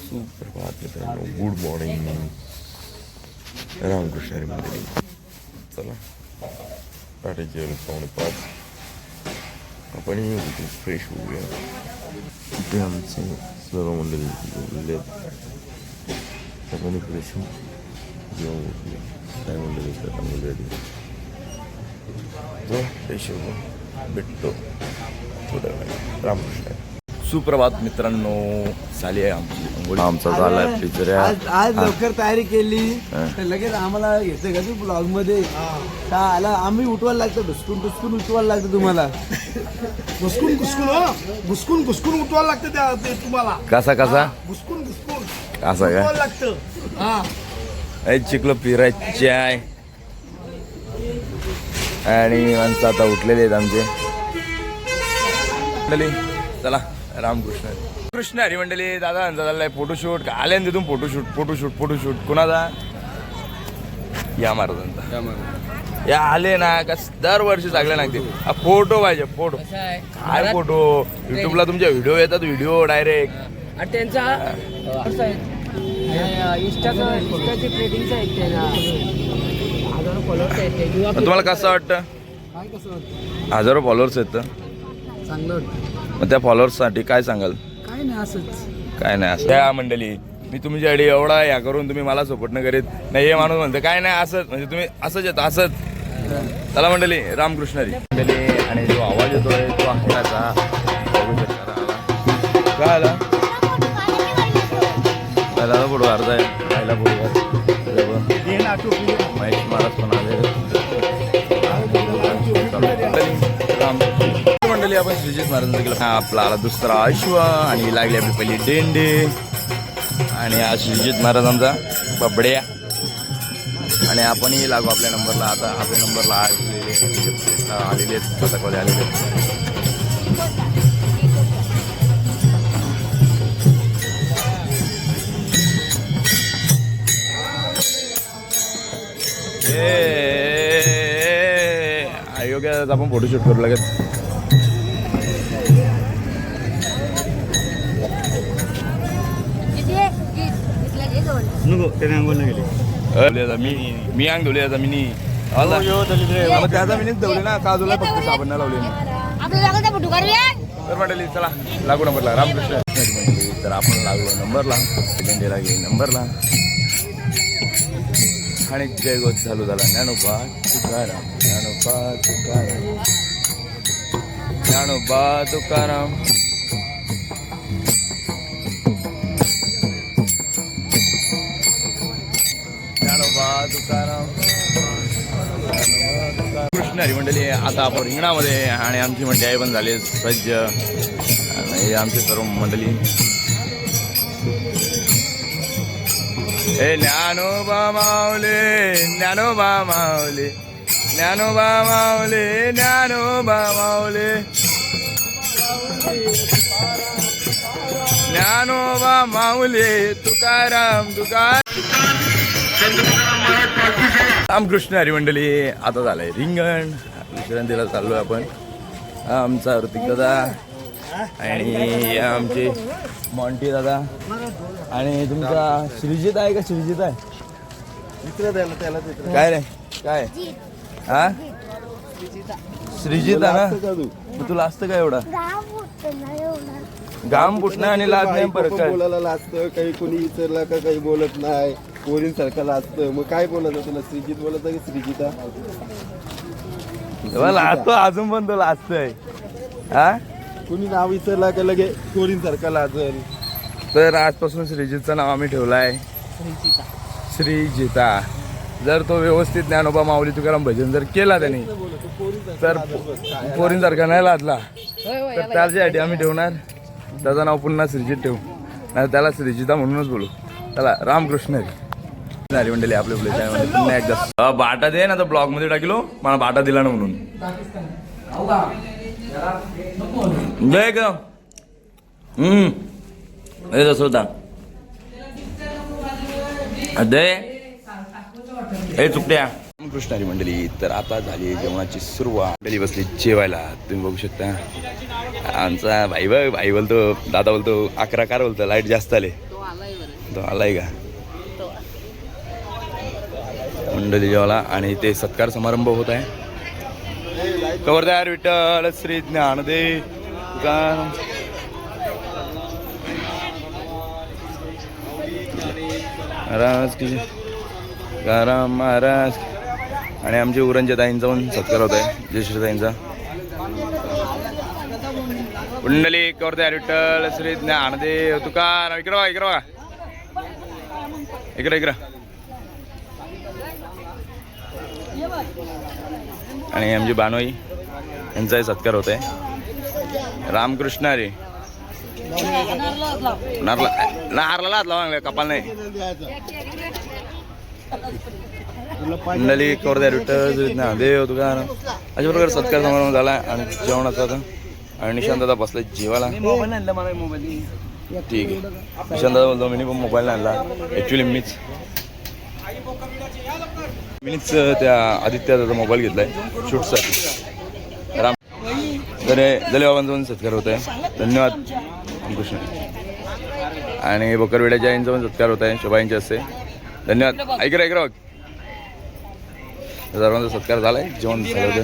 सुप्रभात मित्रांनो, good morning. Ramakrishna Hari मंडळी. चला पहाटेचे 5:15 आपण उठून फ्रेश होऊया. इथे आमचे सर्व मंडळी झोपलेले आहेत. आपण फ्रेश होऊ जेव्हा उठूया. काय मंडळी असतात ऑलरेडी. जो फ्रेश होऊ भेटतो थोड्या वेळा. रामकृष्ण. सुप्रभात मित्रांनो, झाली आहे आमची अंघोळ. आमचा झाला आहे पिचऱ्या. आज लवकर तयारी केली तर लगेच आम्हाला येतं का तू ब्लॉग मध्ये आला. आम्ही उठवायला लागतो, घुसकून उठवायला लागतं तुम्हाला. घुसकून उठवायला लागतं ते तुम्हाला. कसा घुसकून असं काय लागतं. चिखलं फिरायचे आहे आणि माणसं आता उठलेले आहेत आमचे. चला रामकृष्ण कृष्ण हरी मंडळी. दादा चाललाय फोटोशूट. आले तिथून फोटोशूट कोणाचा? या महाराजांचा. या आले ना कस दरवर्षी चांगले लागते. फोटो पाहिजे. फोटो काय फोटो? युट्यूबला तुमच्या व्हिडिओ येतात. व्हिडिओ डायरेक्ट त्यांचा तुम्हाला कसं वाटतं? हजारो फॉलोअर्स आहेत. चांगलं वाटतं. मग त्या फॉलोअर्ससाठी काय सांगाल? काय नाही असंच. काय नाही असं त्या मंडळी. मी तुमच्याकडे एवढा या करून तुम्ही मला सपोर्ट न करीत नाही. हे माणूस म्हणतं काय नाही असंच, म्हणजे तुम्ही असंच येतं असंच. चला मंडळी रामकृष्ण हरी मंडळी. आणि जो आवाज येतोय तो आहे काय आला पहिला फोटो काढता आहे. पहिला फोटो महेश महाराज पण आले. मंडळी आपण श्रीजित महाराजांचा केला. आपला आला दुसरा अश्व आणि लागली आपली पहिली डेंडे. आणि हा श्रीजित महाराजांचा बबड्या. आणि आपणही लागू आपल्या नंबरला. आता आपल्या नंबरला आलेले आहेत. पथकवाले आलेले आहेत. योग्य आपण फोटोशूट करू लागेल. मी अंग धुले जमिनी त्या जमिनीत धुले ना. काजूला फक्त साबण लावले. तर मंडळी चला लागू नंबरला. रामकृष्ण मंडळी. तर आपण लागलो नंबरला. सेकंडला गेली नंबरला. आणि जयगोत चालू झाला. ज्ञानोबा तुकाराम, ज्ञानोबा तुकाराम, ज्ञानोबा तुकाराम. ज्ञानोबा तुकाराम. कृष्ण हरी मंडळी. आता आपण रिंगणामध्ये. आणि आमची मंडळी पण झाली सज्ज. आणि आमचे सर्व मंडळी. ज्ञानोबा माऊले, ज्ञानोबा माऊले, ज्ञानोबा माऊले, ज्ञानोबा माऊले, ज्ञानोबा माऊले, तुकाराम रामकृष्ण हरी मंडळी. आता झालंय रिंगण. विश्रांतीला चाललोय आपण. आमचा ऋतिक दादा आणि आमचे मॉन्टी दादा. आणि तुमचा श्रीजित आहे का? श्रीजित आहे काय रे? काय हा श्रीजित आहे ना? तुला असतं का एवढा गाम फुटणं आणि लाज नाही? परत काय बोलायला लाजतं. काही कोणी विचारला का काही बोलत नाही. पोरींसारखं लाजतं. मग काय बोलायचं तुला? श्रीजित बोलायचं की श्रीजिता? लाजतो अजून पण तो लाजतोय. हा कोणी नाव विचारला का लगे पोरींसारखं लाजल. तर आजपासून श्रीजितचं नाव आम्ही ठेवलं आहे श्रीजिता. जर तो व्यवस्थित ज्ञानोबा माऊली तुकाराम भजन जर केला त्याने तर पोरींसारखा नाही लाजला तर त्याच्यासाठी आम्ही ठेवणार त्याचं नाव पुन्हा श्रीजित ठेवू. नाही त्याला श्रीजिता म्हणूनच बोलू. त्याला रामकृष्ण हरी मंडळी. आपल्या चॅनलमध्ये पुन्हा एकदा बाटा दे ना. तर ब्लॉग मध्ये टाकलो. मला बाटा दिला ना म्हणून दे का. तसं होता दे. हे चुकट्या. कृष्ण हरी मंडळी. तर आता झाली जेवणाची सुरुवात. मंडळी बसली जेवायला. तुम्ही बघू शकता. आमचा भाई बोलतो, दादा बोलतो 11 कार बोलतो लाईट जास्त आले. तो आलाय का मंडळी जेवाला आणि ते सत्कार समारंभ होत आहे. कवर्धार विठ्ठल श्री ज्ञानदेव तुकाराम महाराज की तुकाराम महाराज. आणि आमचे उरणच्या ताईंचा पण सत्कार होत आहे, जयश्री ताईंचा. कुंडली कवर्धार विठ्ठल श्री ज्ञानदेव तुकाराम. इकडं बघा, इकडं बघा, इकडं इकडं. आणि आमची बानोई यांचाही सत्कार होत आहे. रामकृष्ण हरी. नारला लावला कपाल नाही. कुंडली कवर्धार विठ्ठल देव तुकाराम. अशा प्रकारे सत्कार समारंभ झाला आणि जेवणाचा आता. आणि निशांत दादा बसला जेवायला. ठीक आहे. निशांत दादा बोलतो मी पण मोबाईल आणला. ॲक्च्युली मीच त्या आदित्याचा मोबाईल घेतलाय शूटसाठी. राम दले बाबांचा पण सत्कार होत आहे. धन्यवाद रामकृष्ण. आणि बकरवेड्याच्या यांचा पण सत्कार होत आहे शोभाईंचे असते. धन्यवाद. ऐकरा ऐकरा बघ सर्वांचा सत्कार झालाय. जेवण झालं होतं.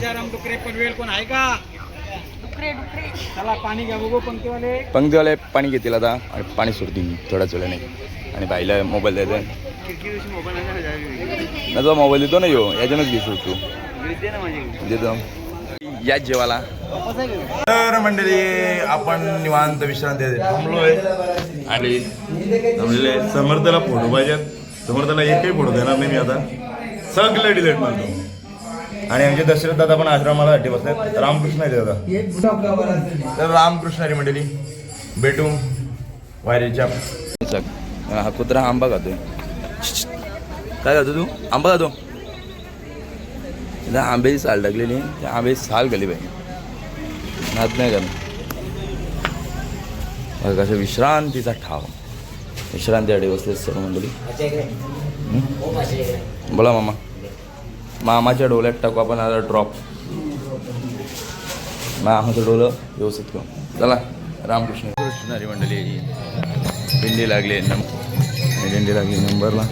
पंक्तीवाले पाणी घेतील आता आणि पाणी सोडतील थोड्याच वेळाने. आणि बाईला मोबाईल द्यायचा ना, जो मोबाईल देतो ना यो याच्यानंच घेतो तू देतो याच जेवाला. तर मंडळी आपण निवांत विश्रांती थांबलोय आणि थांबलेले. समर्थाला फोटो पाहिजेत. समर्थाला एकही फोटो देणार नाही मी आता. सगळे डिलीट मारतो. आणि आमचे दशरथ दादा पण आश्रमाला अड्डे बसलेत. रामकृष्ण आहे दादा. तर रामकृष्ण हरी मंडळी भेटू वायरीच्या. हा कुत्रा आंबा खातोय. काय खातो तू? आंबा खातो. आंब्याची साल टाकलेली. त्या आंब्याची साल घाली पाहिजे. नाद नाही घालून. कसं विश्रांतीचा ठाव. विश्रांती अडे बसले सर्व मंडळी. बोला मामा. मामाच्या डोल्यात टाकू आपण आता ड्रॉप. मामाचं डोलं व्यवस्थित करू. चला रामकृष्ण कृष्णारी मंडळी. दिंडी लागली. दिंडी लागली नंबरला.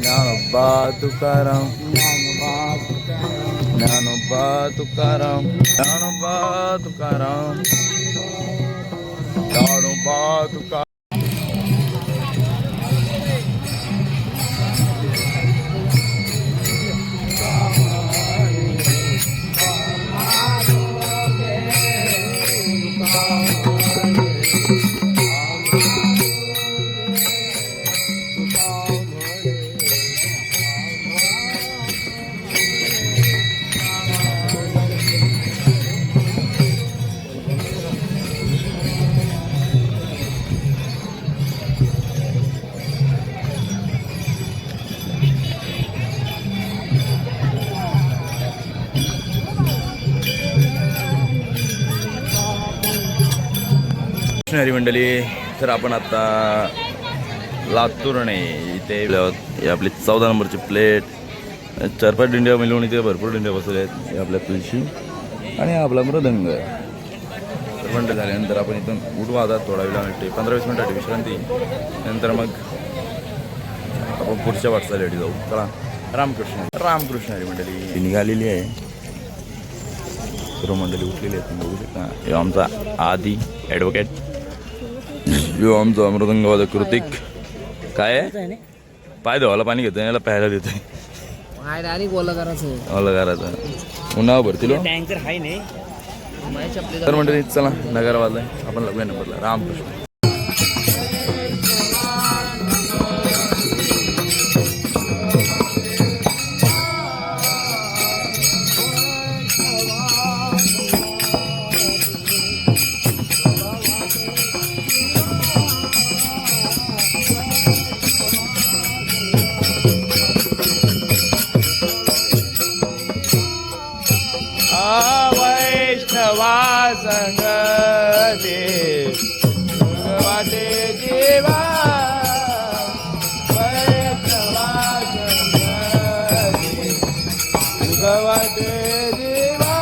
ज्ञानोबा तुकाराम. ज्ञानोबा तुकाराम. ज्ञानोबा तुकाराम. ज्ञानोबा तुकाराम. हरी मंडळी. तर आपण आता लातूरने इथे हे आपली 14 नंबरची प्लेट. 4-5 दिंड्या मिळून इथे भरपूर दिंड्या बसवल्या आहेत. हे आपल्या तुळशी आणि आपला मृदंग. मंडळ झाल्यानंतर आपण इथून उठू. आता थोडा वेळा मिळते 15-20 मिनिटाची विश्रांती. नंतर मग आपण पुढच्या वाटचालीसाठी जाऊ. चला रामकृष्ण. रामकृष्ण हरी मंडळी निघालेली आहे. सर्व मंडळी उठलेली आहेत. बघू शकता. हे आमचा आदी ॲडव्होकेट. यो आमचा मृदंगवाद कृतिक. काय आहे? पाय धुवायला पाणी घेतोय. याला प्यायला देतोय. ओलं करायचं उन्हाळा भरतील. तर मंडळी चला नगर वाजलाय. आपण लागूया नंबरला. रामकृष्ण. संगते वाटे देवा. वाटे देवा.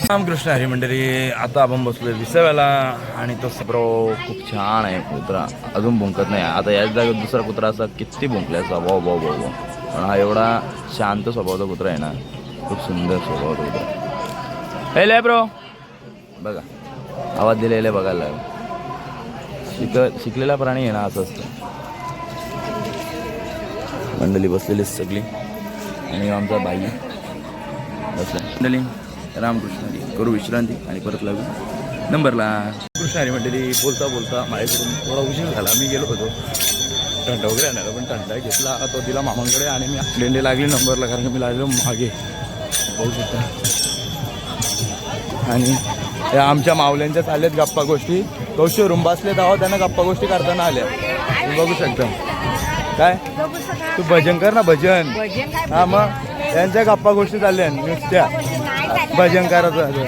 रामकृष्ण हरी मंडळी, आता आपण बसलोय विसाव्याला आणि तो ब्रो खूप छान आहे कुत्रा, अजून भुंकत नाही. आता याच जागेत दुसरा कुत्रा असा किती भुंकला असा भाऊ भाऊ भाऊ भाऊ, पण हा एवढा शांत स्वभावाचा कुत्रा आहे ना, खूप सुंदर स्वभावाचा कुत्रा. हे ब्रो बघा, आवाज दिलेला बघायला शिकलेला प्राणी आहे ना, असं असतं. मंडळी बसलेली सगळी आणि आमचा बाई बसला. मंडळी रामकृष्ण हरी, करू विश्रांती आणि परत लागू नंबरला. कृष्ण हरी मंडळी, बोलता बोलता माझ्याकडून थोडा उशीर झाला. मी गेलो होतो थंडा वगैरे आणायला, पण थंडा घेतला तो दिला मामांकडे आणि मी लेंडे लागली नंबरला, कारण की मी लागलो मागे पाहू शकता. आणि आमच्या मावल्यांच्या चालल्यात गप्पा गोष्टी. कौशे रूम बसले तेव्हा त्यांना गप्पा गोष्टी करताना आल्या, तुम्ही बघू शकता. काय तू भजन कर ना, भजन. हा मग त्यांच्या गप्पा गोष्टी चालल्या नुसत्या भजन करायचं.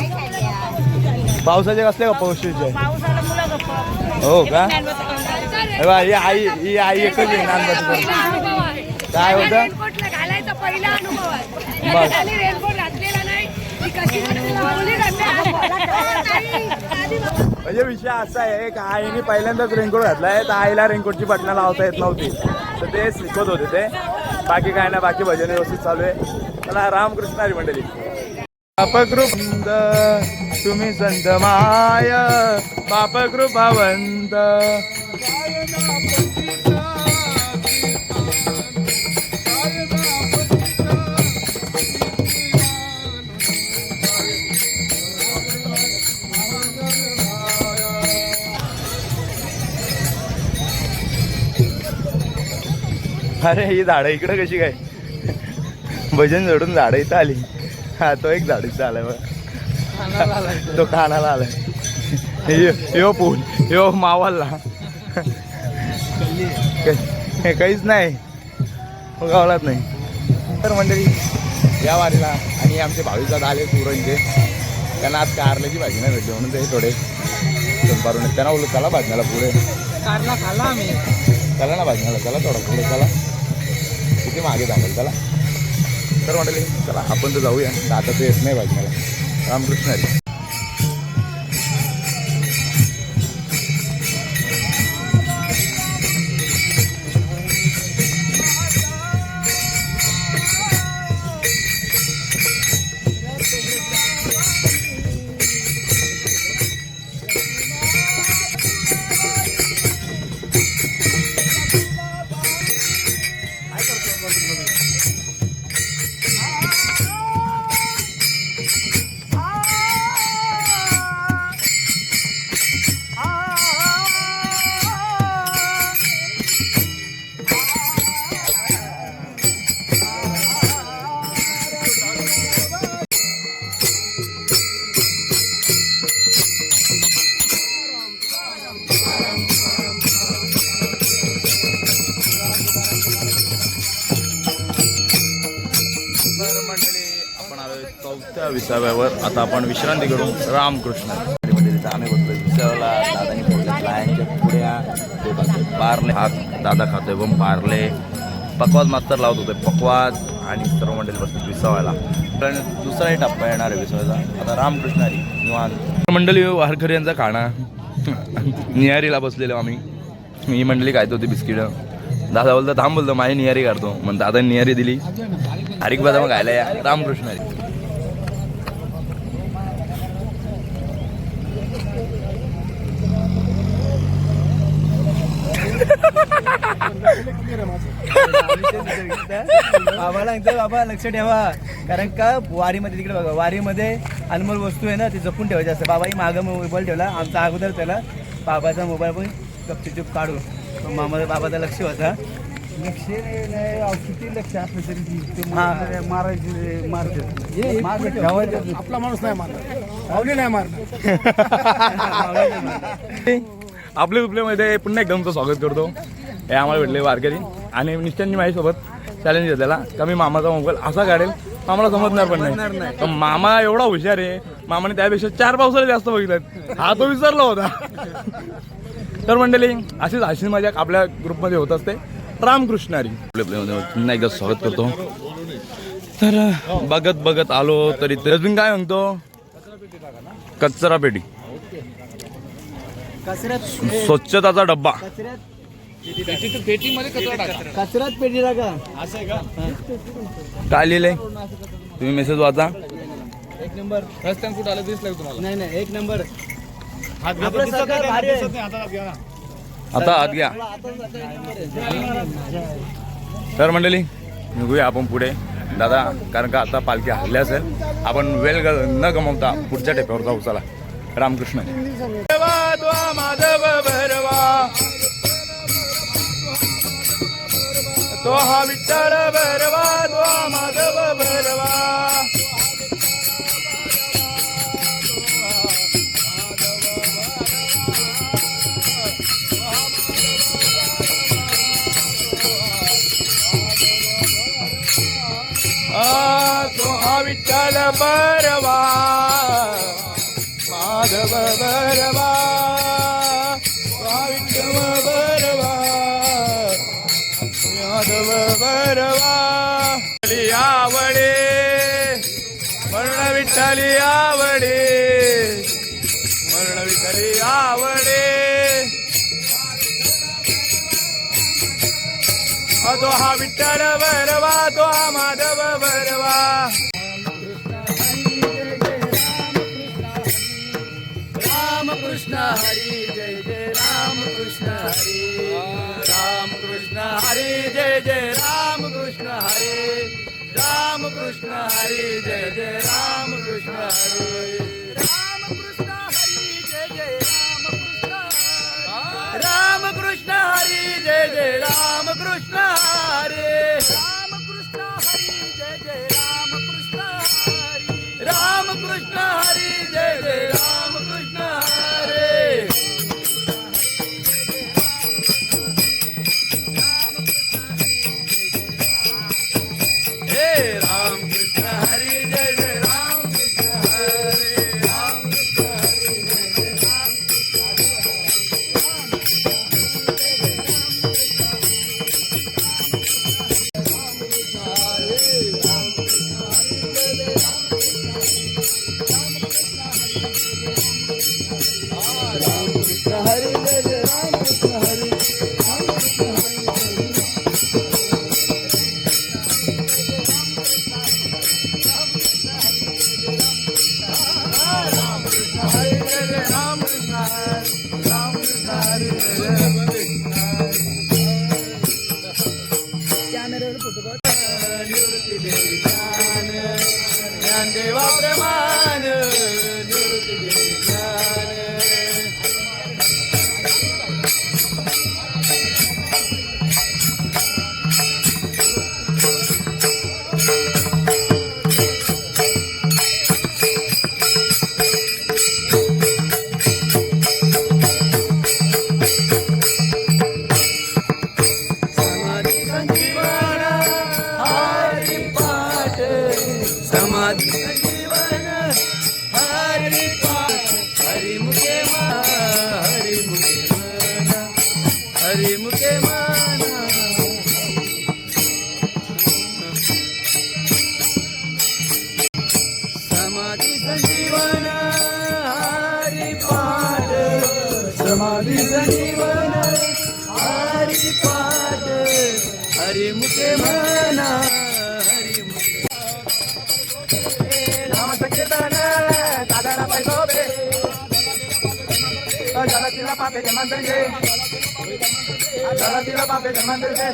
पावसाच्या कसल्या गप्पा गोष्टीच्या? हो का? ही आई एकच आहे नानबाची. काय होतं म्हणजे विषय असा आहे का, आईने पहिल्यांदाच रेनकोट घातलाय तर आईला रेनकोटची बटणं लावता येत नव्हती, तर ते शिकवत होते ते. बाकी काय ना, बाकी भजन व्यवस्थित चालू आहे. चला रामकृष्ण हरी मंडळी. पापकृपंद तुम्ही संत माय, पापकृपावंत. अरे ही झाडं इकडं कशी काय? भजन जोडून झाडं इथं आली. हा तो एक झाड इथं आलाय बघ, तो कानाला आलाय. यो पूल यो मावाला काहीच नाही, गावलाच नाही. तर मंडळी या वारीला आणि आमचे भावीचा आले सुरंचे, त्यांना आज कारल्याची भाजी नाही भेटली म्हणून ते थोडे दुपारून त्यांना बोलू चला भाजण्याला पुढे. कारला खाल्ला आम्ही, चला ना भाजण्याला, चला थोडं पुढे चला, किती मागे थांबेल चला. तर म्हटले चला आपण तर जाऊया, आता ते येत नाही भाजण्याला. रामकृष्ण हरी. विसाव्यावर. आता आपण विश्रांती करू. रामकृष्ण म्हणजे तिथं आम्ही बसलो विसाव्याला. दादानी फोडले फ्लायांच्या पुड्या, पारले हा दादा खातोय पण पारले. पकवाज मास्तर लावत होते पकवाज आणि सर्व मंडळी बसतो विसाव्याला. दुसराही टप्पा येणार आहे विसाव्याचा. आता रामकृष्ण हरी निवांत. मंडळी वारकरी यांचा खाणा निहारीला बसलेलो आम्ही. ही मंडळी खायत होती बिस्किट. दादा बोलतो थांब, बोलतो माझी निहारी काढतो. मग दादा निहारी दिली. हरिक बदाम खायला या. रामकृष्ण हरी. बाबाला एकदा बाबा लक्ष ठेवा, कारण का वारीमध्ये तिकडे बघा, वारीमध्ये अनमोल वस्तू आहे ना, ते जपून ठेवायचे असतं. बाबाही मागं मोबाईल ठेवला आमचा अगोदर, त्याला बाबाचा मोबाईल पण गपचूप काढू. मामा बाबाचा लक्ष होता. लक्ष किती लक्ष असलं तरी मारायचे आपला माणूस नाही मारणार, आवली नाही मारणार. आपल्या उपल्यामध्ये पुन्हा एकदा तुमचं स्वागत करतो. हे आम्हाला भेटले वारकरी आणि निश्चयांनी माझ्यासोबत चॅलेंज घेतलेला का मी मामाचा मोबाईल असा काढेल मामाला समजणार पण नाही. तर मामा एवढा हुशार आहे, मामाने त्यापेक्षा 4 पावसाळे जास्त बघितलं. हा तो विसरला होता. तर मंडळी अशीच हसी मजाक आपल्या ग्रुपमध्ये होत असते. रामकृष्णारी पुन्हा एकदा स्वागत करतो. तर बघत आलो तरी अजून काय म्हणतो, कचरा पेटी, स्वच्छताचा डब्बा, कचऱ्यात पेटी टाका. असं आहे का? काय लिहिलंय तुम्ही मेसेज वाचा. एक नंबर. रस्त्यानं कुठं आलं दिसलं का तुम्हाला? नाही एक नंबर. आपलं सरकार भारी आहे. आता हात घ्या. तर मंडळी निघूया आपण पुढे दादा, कारण का आता पालखी हल्ली असेल. आपण वेळ न गमावता पुढच्या टेप्यावर जाऊ. चला. रामकृष्ण. माधव भरवा तो हा विठ्ठल भरवा, तो हा माधव भरवा. तो हा विठ्ठल भरवा, माधव भरवा, तो हा विठ्ठल भरवा, माधव भरवा. आवडे म्हणून विठ्ठली आवडे, म्हणून विठ्ठली आवडे. तो हा विठ्ठल भरवा, तो हा माधव भरवा. रामकृष्ण हरी जय जय रामकृष्ण हरी, रामकृष्ण हरी जय जय रामकृष्ण हरी, रामकृष्ण हरी जय जय रामकृष्ण हरी, रामकृष्ण हरी जय जय रामकृष्ण, रामकृष्ण हरी जय जय रामकृष्ण हरी, रामकृष्ण हरी जय जय रामकृष्ण हरी, रामकृष्ण हरी जय जय रामकृष्ण हरी. हे रामकृष्ण हरी जय जय रामकृष्ण हरी, रामकृष्ण हरी जय जय ज्ञानदेवा प्रमाण निवृत्ती ज्ञान. समाधी संजीवन हरी पाठ, समाधी संजीवन हरी पाठ, हरी मुखे माना, हरी मुखे माना, हरी मुखे माना. समाधी संजीवन हरी पाठ, समाधी संजीवन हरी पाठ, हरी मुखे माना, हरी मुखे. नाम संकीर्तन साधारण पैसोबे, जलतीला पापे जमांतरचे, जलतीला पापे जमांतरचे.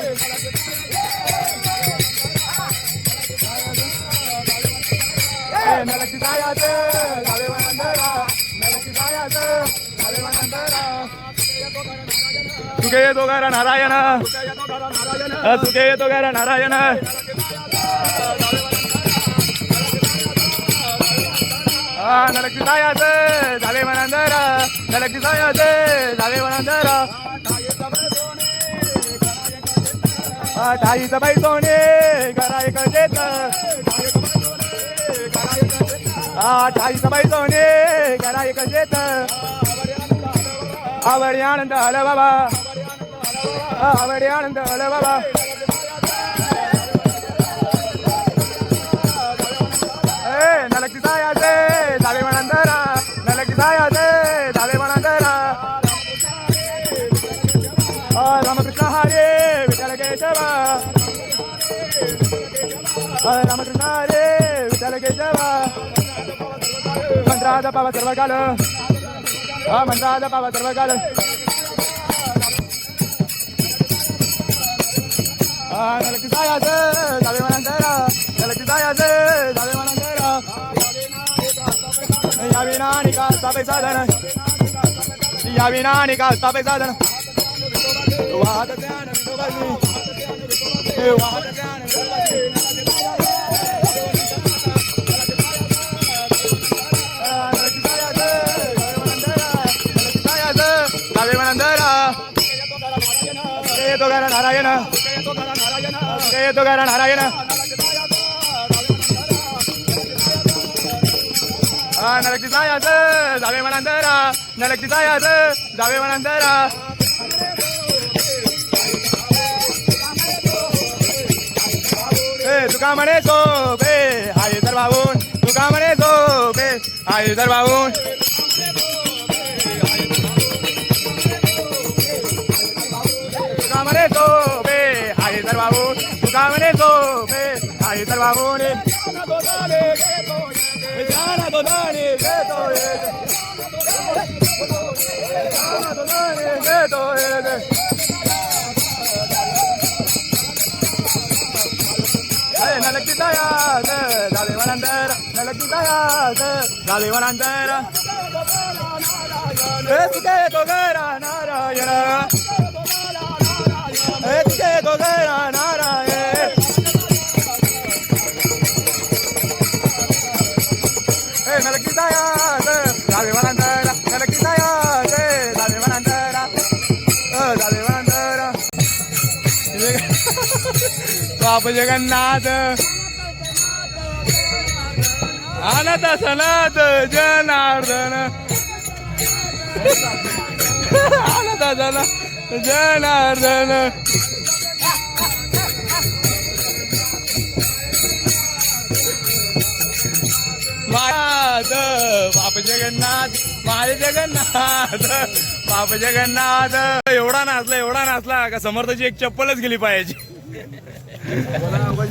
नलकी जायाचं झाले वनंतरा, नलकी जायाचं झाले वनंतरा. तुके येतो घरा नारायण, तुके येतो घरा नारायण. नलकी जायाचं झाले वनंतरा, नलकी जायाचं झाले वनंतरा. ठाईचं बाई सोने घरा एक देत, ठाईचं बाई सोने घरा एक देत. आवडी आनंद हल बाबा आवडी आनंद हल बाबा नलकी सायाचे झाले मनांतरा नलकी सायाचे झाले मनांतरा रामकृष्ण हरे विठ्ठल केशवा रामकृष्ण हरे विठ्ठल केशवा मंत्राचा पावा सर्व काल मंत्राचा पावा सर्व काल नलकी सायाचे झाले मनांतरा नलकी सायाचे झाले मनांतरा या विना निकाल स्थापित साधन या विना निकाल स्थापित साधन वाहत ध्यान विठोबाजी वाहत ध्यान विठोबाजी तो gara नारायण तो gara नारायण नलकी सायाचं जावे मनांतरा नलकी सायाचं जावे मनांतरा तुका म्हणे सोबे आहे तर भाऊन तुका म्हणे सोबे आहे तर भाऊन तुका म्हणे सोबे आहे तर भाऊन तुका म्हणे सोबे आहे तर भाऊन जाना तो दाने घेतो नलकी सायाच झाले वनांतर नलकी सायाच झाले वनांतर तुझे तो घरा नारायण तुझे तो घरा नारायण नलकी सायाच झाले वनांतर नलकी सायाच झाले वनांतर झाले वनांतर बाप जगन्नाथ अनाथ सनाथ जनार्दन अनाथ सनाथ जनार्दन बाप जगन्नाथ माझे जगन्नाथ बाप जगन्नाथ एवढा नाचला का समर्थाची एक चप्पलच गेली पायाची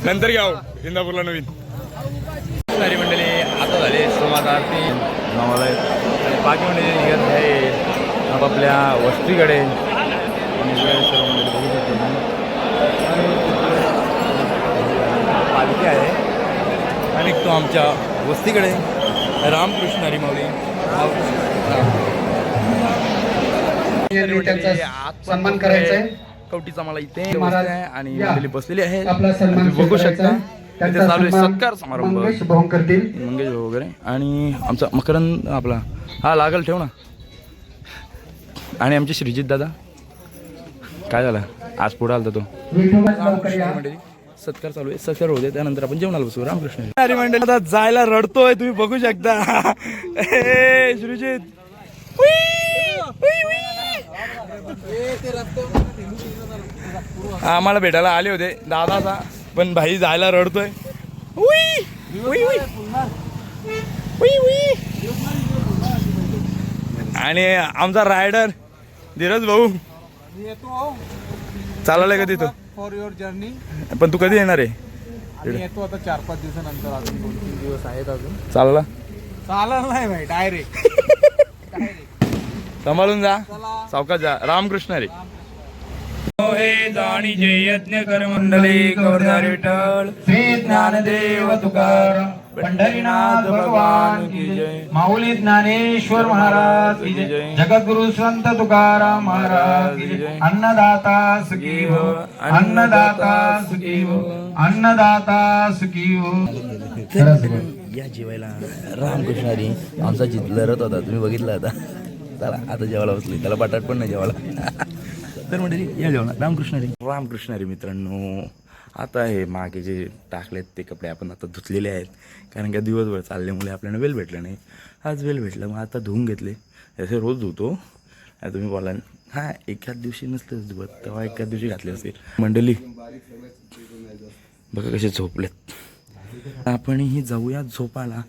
नंतर घ्या इंदापूरला नवीन सारी मंडळी आता झाले समाज आरती नावाला बाकी मंडळी निघत आहे आपापल्या वस्तीकडे सर्व मंडळी बघू शकतो पालखी आहे आणि तो आमच्या वस्तीकडे रामकृष्ण हरी माऊली सन्मान करायचा आहे. कवटीचा मला इथे आहे आणि मंडळी बसलेली आहे बघू शकता इथे चालू आहे सत्कार समारंभ मंगेश भाऊ वगैरे आणि आमचा मकरंद आपला हा लागल ठेव ना आणि आमचे श्रीजित दादा काय झालं आज पुढे आलता तो मंडळी सत्कार चालू आहे सत्कार होते त्यानंतर आपण जेवणाला बसू रामकृष्ण हरी मंडळी आता जायला रडतोय तुम्ही बघू शकता श्रीजित आम्हाला भेटायला आले होते दादाचा पण भाई जायला रडतोय आणि आमचा रायडर धीरज भाऊ चालवलंय का तिथं फॉर युअर जर्नी पण तू कधी येणार आहे आणि येतो आता 4-5 दिवसानंतर अजून 2-3 दिवस आहेत अजून चालला चालणार नाही भाई डायरेक्ट सांभाळून जा सावकाश जा रामकृष्ण हरी हे जाणी जे यज्ञ कर मंडळी गौरधारी विठ्ठल श्री ज्ञानदेव तुकाराम पंढरीनाथ भगवान की जय माऊली ज्ञानेश्वर महाराज की जय जगद्गुरु संत तुकाराम महाराज की जय अन्नदाता सुखी हो अन्नदाता सुखी हो अन्नदाता सुखी हो या जेवायला रामकृष्ण हरी आमचा जित लढत होता तुम्ही बघितला आता चला आता जेवायला बसली त्याला बटाट पण नाही जेवायला तर मंडळी या जेवणार रामकृष्ण हरी मित्रांनो आता हे मागे जे टाकलेत ते कपडे आपण आता धुतलेले आहेत कारण का दिवसभर चालल्यामुळे आपल्याला वेळ भेटलं नाही आज वेळ भेटलं मग आता धुवून घेतले असे रोज धुतो आता तुम्ही बोलाल हां एखाद दिवशी नसतं धुवत तेव्हा एखाद दिवशी घातले असेल. मंडळी बघा कसे झोपलेत. आपणही जाऊया झोपायला.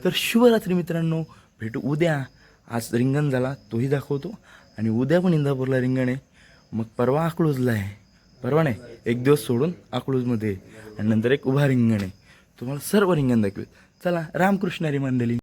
तर शुभरात्री मित्रांनो, भेटू उद्या. आज रिंगण झाला तोही दाखवतो आणि उद्या पण इंदापूरला रिंगण आहे. मग परवा अकलूजला आहे, परवा नाही एक दिवस सोडून अकलूजमध्ये आणि नंतर एक उभा रिंगण आहे. तुम्हाला सर्व रिंगण दाखवेल. चला रामकृष्ण हरी मंडळी.